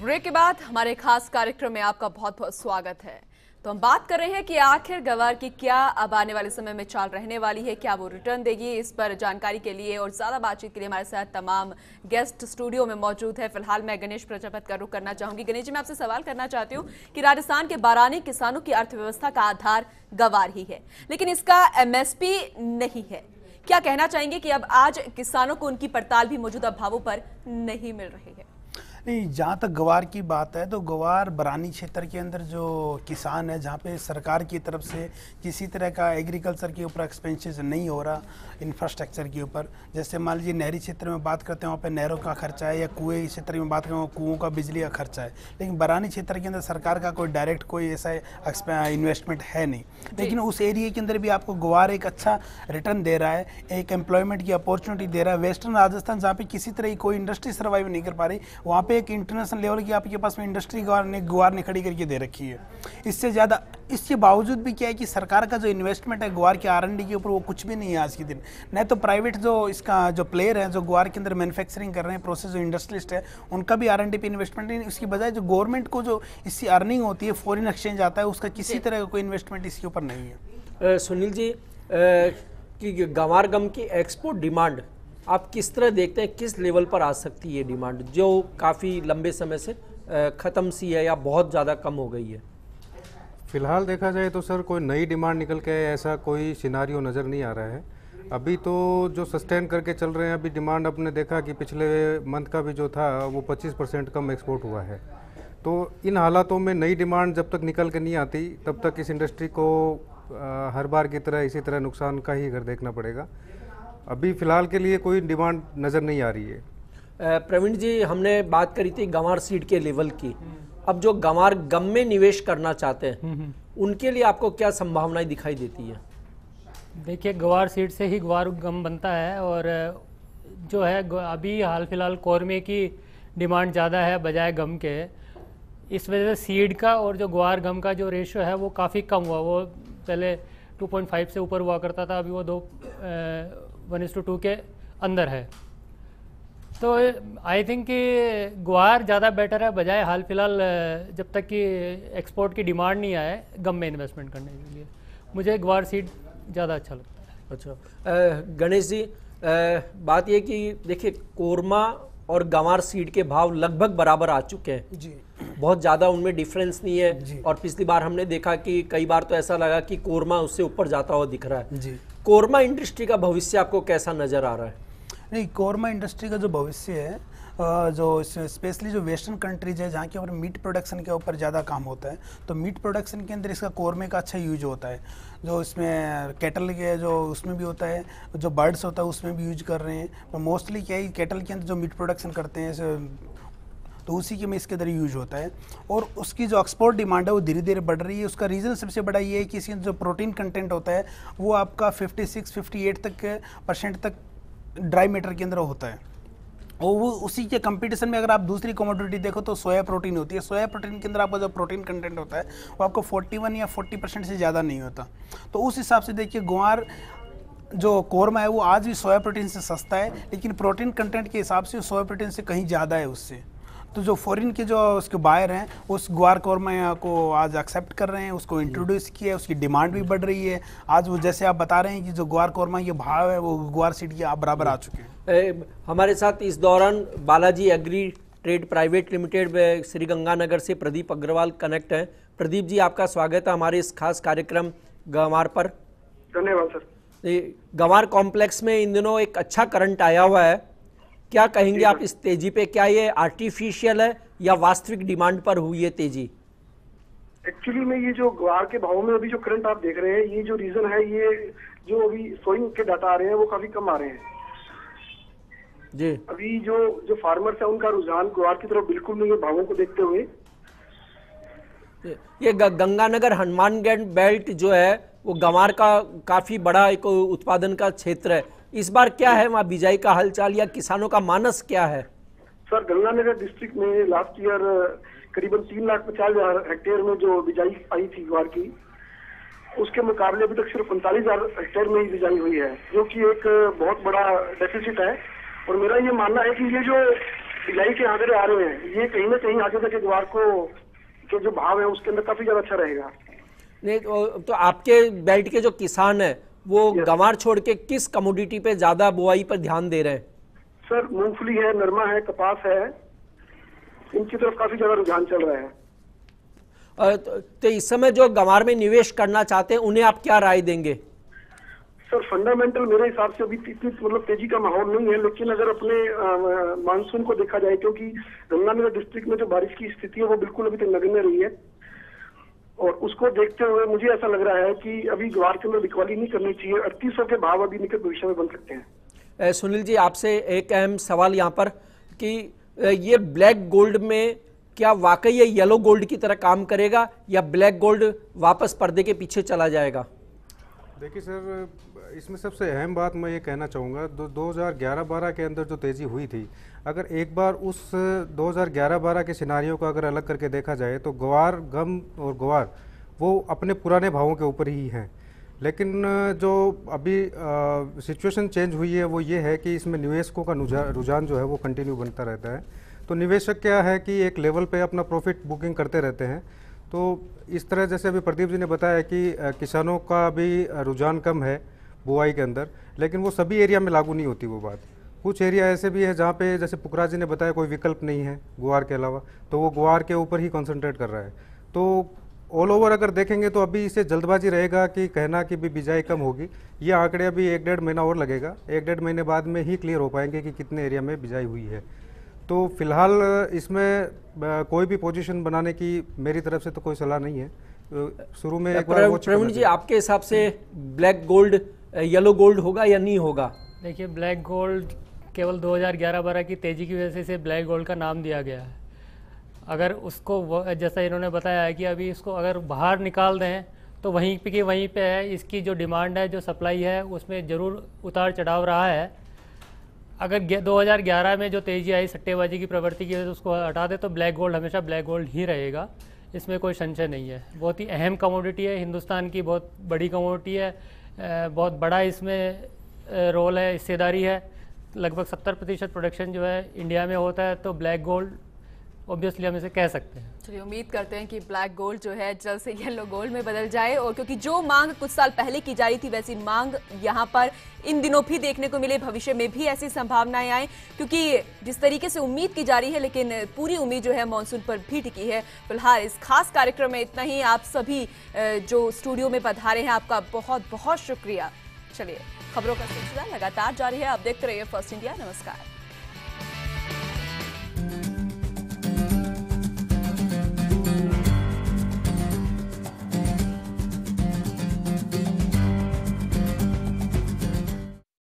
Break के बाद हमारे खास कार्यक्रम में आपका बहुत बहुत स्वागत है। तो हम बात कर रहे हैं कि आखिर गवार की क्या अब आने वाले समय में चाल रहने वाली है, क्या वो रिटर्न देगी। इस पर जानकारी के लिए और ज्यादा बातचीत के लिए हमारे साथ तमाम गेस्ट स्टूडियो में मौजूद है। फिलहाल मैं गणेश प्रजापति का रुख करना चाहूंगी। गणेश जी, मैं आपसे सवाल करना चाहती हूँ कि राजस्थान के बारानी किसानों की अर्थव्यवस्था का आधार गवार ही है, लेकिन इसका एमएसपी नहीं है। क्या कहना चाहेंगे कि अब आज किसानों को उनकी पड़ताल भी मौजूदा भावों पर नहीं मिल रही है? नहीं, जहाँ तक गवार की बात है तो गवार बरानी क्षेत्र के अंदर जो किसान है, जहाँ पे सरकार की तरफ से किसी तरह का एग्रीकल्चर के ऊपर एक्सपेंसेस नहीं हो रहा, इंफ्रास्ट्रक्चर के ऊपर। जैसे मान लीजिए नहरी क्षेत्र में बात करते हैं, वहाँ पे नहरों का खर्चा है, या कुएं क्षेत्र में बात करें कुओं का बिजली का खर्चा है। लेकिन बरानी क्षेत्र के अंदर सरकार का कोई डायरेक्ट कोई ऐसा इन्वेस्टमेंट है नहीं। लेकिन उस एरिया के अंदर भी आपको गवार एक अच्छा रिटर्न दे रहा है, एक एम्प्लॉयमेंट की अपॉर्चुनिटी दे रहा है। वेस्टर्न राजस्थान जहाँ पे किसी तरह की कोई इंडस्ट्री सर्वाइव नहीं कर पा रही, वहाँ एक इंटरनेशनल लेवल की आपके पास में इंडस्ट्री ग्वार ने खड़ी करके दे रखी है। इससे ज़्यादा, इसके बावजूद भी क्या है कि सरकार का जो इन्वेस्टमेंट है ग्वार के R&D के ऊपर, वो कुछ भी नहीं है आज के दिन। नहीं तो प्राइवेट जो इसका जो प्लेयर है, जो ग्वार के अंदर मैन्युफैक्चरिंग कर रहे हैं, प्रोसेस जो इंडस्ट्रियलिस्ट है, उनका भी R&D पे इन्वेस्टमेंट नहीं। इसकी बजाय जो गवर्नमेंट को जो इससे अर्निंग होती है, फॉरेन एक्सचेंज आता है, उसका किसी तरह का कोई इन्वेस्टमेंट इसके ऊपर नहीं है। सुनील जी, कि गंवार गम की एक्सपोर्ट डिमांड आप किस तरह देखते हैं, किस लेवल पर आ सकती है डिमांड, जो काफ़ी लंबे समय से ख़त्म सी है या बहुत ज़्यादा कम हो गई है? फिलहाल देखा जाए तो सर कोई नई डिमांड निकल के ऐसा कोई सिनारियो नज़र नहीं आ रहा है। अभी तो जो सस्टेन करके चल रहे हैं, अभी डिमांड आपने देखा कि पिछले मंथ का भी जो था वो 25% कम एक्सपोर्ट हुआ है। तो इन हालातों में नई डिमांड जब तक निकल के नहीं आती, तब तक इस इंडस्ट्री को हर बार की तरह इसी तरह नुकसान का ही घर देखना पड़ेगा। अभी फ़िलहाल के लिए कोई डिमांड नज़र नहीं आ रही है। प्रवीण जी, हमने बात करी थी गंवार सीड के लेवल की। अब जो गंवार गम में निवेश करना चाहते हैं, उनके लिए आपको क्या संभावनाएं दिखाई देती है? देखिए, गंवार सीड से ही गंवार गम बनता है, और जो है अभी हाल फिलहाल कौरमे की डिमांड ज़्यादा है बजाय गम के। इस वजह से सीड का और जो गंवार गम का जो रेशियो है वो काफ़ी कम हुआ। वो पहले 2.5 से ऊपर हुआ करता था, अभी वो 1:2 के अंदर है। तो आई थिंक कि ग्वार ज़्यादा बेटर है बजाय हाल फिलहाल, जब तक कि एक्सपोर्ट की डिमांड नहीं आए गम में इन्वेस्टमेंट करने के लिए। मुझे ग्वार सीड ज़्यादा अच्छा लगता है। अच्छा, गणेश जी, बात ये कि देखिए कोरमा और गंवार सीड के भाव लगभग बराबर आ चुके हैं जी, बहुत ज़्यादा उनमें डिफरेंस नहीं है। और पिछली बार हमने देखा कि कई बार तो ऐसा लगा कि कोरमा उससे ऊपर जाता हुआ दिख रहा है जी। कोरमा इंडस्ट्री का भविष्य आपको कैसा नज़र आ रहा है? नहीं, कोरमा इंडस्ट्री का जो भविष्य है, जो स्पेशली जो वेस्टर्न कंट्रीज है जहाँ के ऊपर मीट प्रोडक्शन के ऊपर ज़्यादा काम होता है, तो मीट प्रोडक्शन के अंदर इसका कोरमे का अच्छा यूज होता है। जो इसमें कैटल के जो उसमें भी होता है, जो बर्ड्स होता है उसमें भी यूज कर रहे हैं। पर मोस्टली क्या है, कैटल के अंदर जो मीट प्रोडक्शन करते हैं तो उसी के में इसके अंदर यूज होता है। और उसकी जो एक्सपोर्ट डिमांड है वो धीरे धीरे बढ़ रही है। उसका रीज़न सबसे बड़ा ये है कि इसके जो प्रोटीन कंटेंट होता है वो आपका 56-58 % तक ड्राई मैटर के अंदर होता है। और वो उसी के कंपटीशन में अगर आप दूसरी कमोडिटी देखो तो सोया प्रोटीन होती है। सोया प्रोटीन के अंदर आपका जो प्रोटीन कंटेंट होता है वो आपको 41 या 40% से ज़्यादा नहीं होता। तो उस हिसाब से देखिए ग्वार जो कोरमा है वो आज भी सोया प्रोटीन से सस्ता है, लेकिन प्रोटीन कंटेंट के हिसाब से सोया प्रोटीन से कहीं ज़्यादा है उससे। तो जो फॉरेन के जो उसके बायर हैं उस ग्वार कोरमा को आज एक्सेप्ट कर रहे हैं, उसको इंट्रोड्यूस किया है, उसकी डिमांड भी बढ़ रही है। आज वो जैसे आप बता रहे हैं कि जो ग्वार कोरमा के भाव है वो ग्वार सीड के आप बराबर आ चुके हैं। हमारे साथ इस दौरान Balaji agri trade private limited Shri Ganganagar से प्रदीप अग्रवाल कनेक्ट हैं। प्रदीप जी, आपका स्वागत है हमारे इस खास कार्यक्रम गंवार पर। धन्यवाद सर। गंवार कॉम्प्लेक्स में इन दिनों एक अच्छा करंट आया हुआ है, क्या कहेंगे आप इस तेजी पे? क्या ये आर्टिफिशियल है या वास्तविक डिमांड पर हुई है तेजी? एक्चुअली में ये जो ग्वार के भाव में अभी जो करंट आप देख रहे हैं, ये जो रीजन है, ये जो अभी सोइंग के डाटा आ रहे हैं वो काफी कम आ रहे हैं जी। अभी जो फार्मर्स है उनका रुझान ग्वार की तरफ बिल्कुल नहीं है भावों को देखते हुए। ये गंगानगर हनुमानगढ़ बेल्ट जो है वो गंवार का काफी बड़ा एक उत्पादन का क्षेत्र है। इस बार क्या है वहाँ बिजाई का हालचाल या किसानों का मानस क्या है? सर, गंगानगर डिस्ट्रिक्ट में लास्ट ईयर करीबन 3,50,000 हेक्टेयर में जो बिजाई आई थी ग्वार की, उसके मुकाबले अभी तक सिर्फ 45,000 हेक्टेयर में ही बिजाई हुई है, जो कि एक बहुत बड़ा डेफिसिट है। और मेरा ये मानना है कि ये जो बिजाई के आंकड़े आ रहे हैं, ये कहीं ना कहीं आगे जाके ग्वार को के जो भाव है उसके अंदर काफी ज्यादा अच्छा रहेगा। नहीं तो आपके बेल्ट के जो किसान है वो गंवार छोड़ के किस कमोडिटी पे ज्यादा बुआई पर ध्यान दे रहे हैं? सर मूंगफली है, नरमा है, कपास है, इनकी तरफ काफी ज्यादा रुझान चल रहा है। तो इस समय जो गंवार में निवेश करना चाहते हैं उन्हें आप क्या राय देंगे? सर फंडामेंटल मेरे हिसाब से अभी इतनी मतलब तेजी का माहौल नहीं है, लेकिन अगर अपने मानसून को देखा जाए, क्योंकि गंगानगर डिस्ट्रिक्ट में जो बारिश की स्थिति है वो बिल्कुल अभी तक नगण्य रही है, और उसको देखते हुए मुझे ऐसा लग रहा है कि अभी ग्वार के अंदर बिकवाली नहीं करनी चाहिए। 3800 के भाव अभी निकट भविष्य में बन सकते हैं। सुनील जी, आपसे एक अहम सवाल यहाँ पर कि ये ब्लैक गोल्ड में क्या वाकई ये येलो गोल्ड की तरह काम करेगा या ब्लैक गोल्ड वापस पर्दे के पीछे चला जाएगा? देखिए सर, इसमें सबसे अहम बात मैं ये कहना चाहूँगा, 2011-12 के अंदर जो तेज़ी हुई थी, अगर एक बार उस 2011-12 के सिनारियों को अगर अलग करके देखा जाए तो ग्वार, गम और ग्वार वो अपने पुराने भावों के ऊपर ही हैं। लेकिन जो अभी सिचुएशन चेंज हुई है वो ये है कि इसमें निवेशकों का रुझान जो है वो कंटिन्यू बनता रहता है। तो निवेशक क्या है कि एक लेवल पे अपना प्रॉफिट बुकिंग करते रहते हैं। तो इस तरह जैसे अभी प्रदीप जी ने बताया कि किसानों का अभी रुझान कम है बुआई के अंदर, लेकिन वो सभी एरिया में लागू नहीं होती वो बात। कुछ एरिया ऐसे भी है जहाँ पे जैसे पुखराज जी ने बताया कोई विकल्प नहीं है ग्वार के अलावा, तो वो ग्वार के ऊपर ही कंसंट्रेट कर रहा है। तो ऑल ओवर अगर देखेंगे तो अभी इसे जल्दबाजी रहेगा कि कहना कि भी बिजाई कम होगी। ये आंकड़े अभी 1-1.5 महीना और लगेगा, 1-1.5 महीने बाद में ही क्लियर हो पाएंगे कि कितने एरिया में बिजाई हुई है। तो फिलहाल इसमें कोई भी पोजीशन बनाने की मेरी तरफ से तो कोई सलाह नहीं है। शुरू में एक बार प्रवीण जी, आपके हिसाब से ब्लैक गोल्ड येलो गोल्ड होगा या नहीं होगा? देखिए, ब्लैक गोल्ड केवल 2011-12 की तेज़ी की वजह से इसे ब्लैक गोल्ड का नाम दिया गया है। अगर उसको जैसा इन्होंने बताया है कि अभी इसको अगर बाहर निकाल दें तो वहीं पे है, इसकी जो डिमांड है, जो सप्लाई है, उसमें ज़रूर उतार चढ़ाव रहा है। अगर 2011 में जो तेज़ी आई सट्टेबाजी की प्रवृत्ति की वजह से उसको हटा दे तो ब्लैक गोल्ड हमेशा ब्लैक गोल्ड ही रहेगा, इसमें कोई संशय नहीं है। बहुत ही अहम कमोडिटी है, हिंदुस्तान की बहुत बड़ी कमोडिटी है, बहुत बड़ा इसमें रोल है, हिस्सेदारी है। लगभग 70% प्रोडक्शन जो है इंडिया में होता है, तो ब्लैक गोल्ड ऑब्वियसली हम इसे कह सकते हैं। चलिए, उम्मीद करते हैं कि ब्लैक गोल्ड जो है जल्द से येलो गोल्ड में बदल जाए, और क्योंकि जो मांग कुछ साल पहले की जा रही थी वैसी मांग यहाँ पर इन दिनों भी देखने को मिले, भविष्य में भी ऐसी संभावनाएं आए, क्योंकि जिस तरीके से उम्मीद की जा रही है, लेकिन पूरी उम्मीद जो है मानसून पर भी टिकी है। फिलहाल इस खास कार्यक्रम में इतना ही। आप सभी जो स्टूडियो में पधारे हैं आपका बहुत बहुत शुक्रिया। चलिए, खबरों का सिलसिला लगातार जारी है, आप देखते रहिए फर्स्ट इंडिया। नमस्कार।